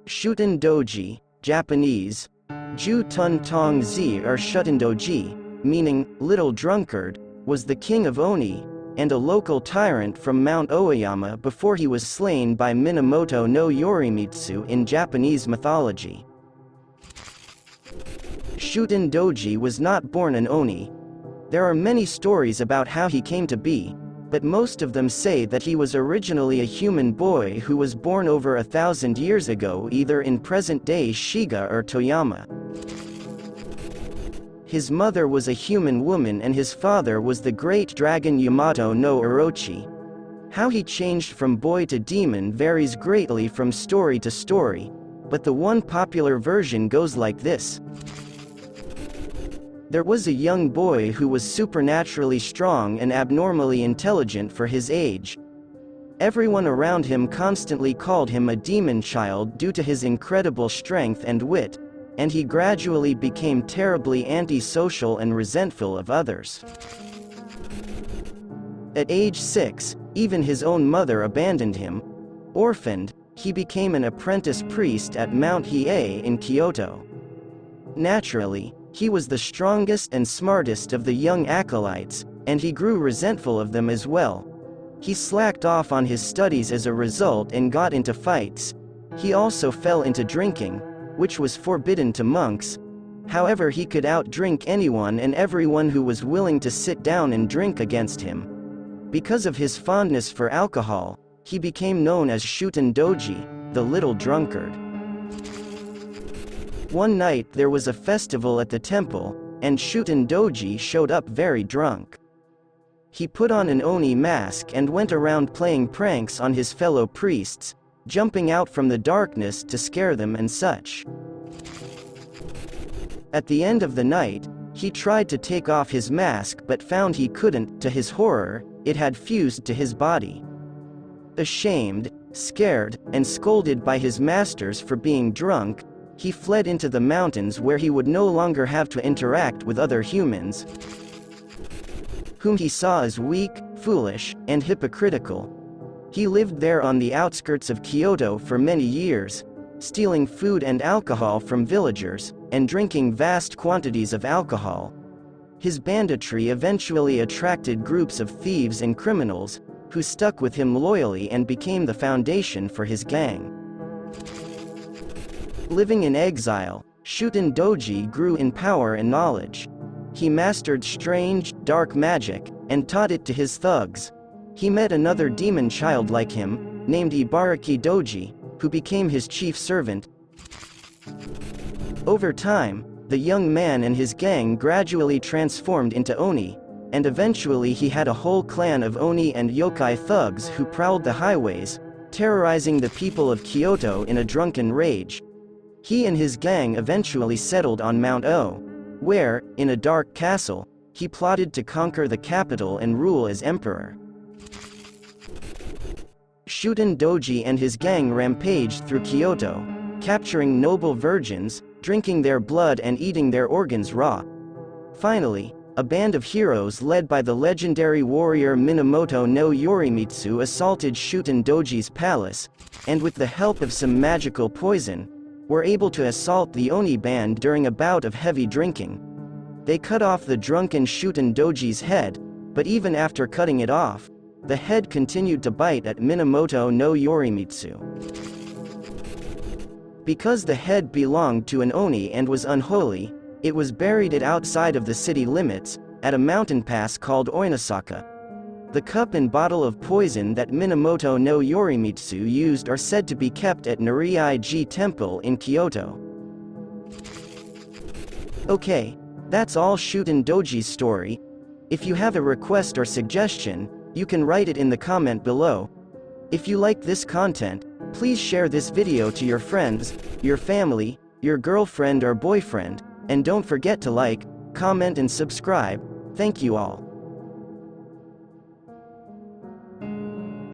Shuten Doji, Japanese, Ju Tun Tong Zi or Shuten Doji, meaning little drunkard, was the king of Oni, and a local tyrant from Mount Oeyama before he was slain by Minamoto no Yorimitsu in Japanese mythology. Shuten Doji was not born an Oni. There are many stories about how he came to be, but most of them say that he was originally a human boy who was born over 1,000 years ago either in present-day Shiga or Toyama. His mother was a human woman and his father was the great dragon Yamato no Orochi. How he changed from boy to demon varies greatly from story to story, but the one popular version goes like this. There was a young boy who was supernaturally strong and abnormally intelligent for his age. Everyone around him constantly called him a demon child due to his incredible strength and wit, and he gradually became terribly antisocial and resentful of others. At age 6, even his own mother abandoned him. Orphaned, he became an apprentice priest at Mount Hiei in Kyoto. Naturally, he was the strongest and smartest of the young acolytes, and he grew resentful of them as well. He slacked off on his studies as a result and got into fights. He also fell into drinking, which was forbidden to monks. However, he could outdrink anyone and everyone who was willing to sit down and drink against him. Because of his fondness for alcohol, he became known as Shuten Doji, the little drunkard. One night there was a festival at the temple, and Shuten Doji showed up very drunk. He put on an Oni mask and went around playing pranks on his fellow priests, jumping out from the darkness to scare them and such. At the end of the night, he tried to take off his mask but found he couldn't. To his horror, it had fused to his body. Ashamed, scared, and scolded by his masters for being drunk, he fled into the mountains where he would no longer have to interact with other humans, whom he saw as weak, foolish, and hypocritical. He lived there on the outskirts of Kyoto for many years, stealing food and alcohol from villagers, and drinking vast quantities of alcohol. His banditry eventually attracted groups of thieves and criminals, who stuck with him loyally and became the foundation for his gang. Living in exile, Shuten Doji grew in power and knowledge. He mastered strange, dark magic, and taught it to his thugs. He met another demon child like him, named Ibaraki Doji, who became his chief servant. Over time, the young man and his gang gradually transformed into Oni, and eventually he had a whole clan of Oni and yokai thugs who prowled the highways, terrorizing the people of Kyoto in a drunken rage. He and his gang eventually settled on Mount O, where, in a dark castle, he plotted to conquer the capital and rule as emperor. Shuten Doji and his gang rampaged through Kyoto, capturing noble virgins, drinking their blood and eating their organs raw. Finally, a band of heroes led by the legendary warrior Minamoto no Yorimitsu assaulted Shuten Doji's palace, and with the help of some magical poison, were able to assault the Oni band during a bout of heavy drinking. They cut off the drunken Shuten Doji's head, but even after cutting it off, the head continued to bite at Minamoto no Yorimitsu. Because the head belonged to an Oni and was unholy, it was buried outside of the city limits, at a mountain pass called Oinasaka. The cup and bottle of poison that Minamoto no Yorimitsu used are said to be kept at Nariai-ji Temple in Kyoto. Okay, that's all Shuten Doji's story. If you have a request or suggestion, you can write it in the comment below. If you like this content, please share this video to your friends, your family, your girlfriend or boyfriend, and don't forget to like, comment and subscribe. Thank you all.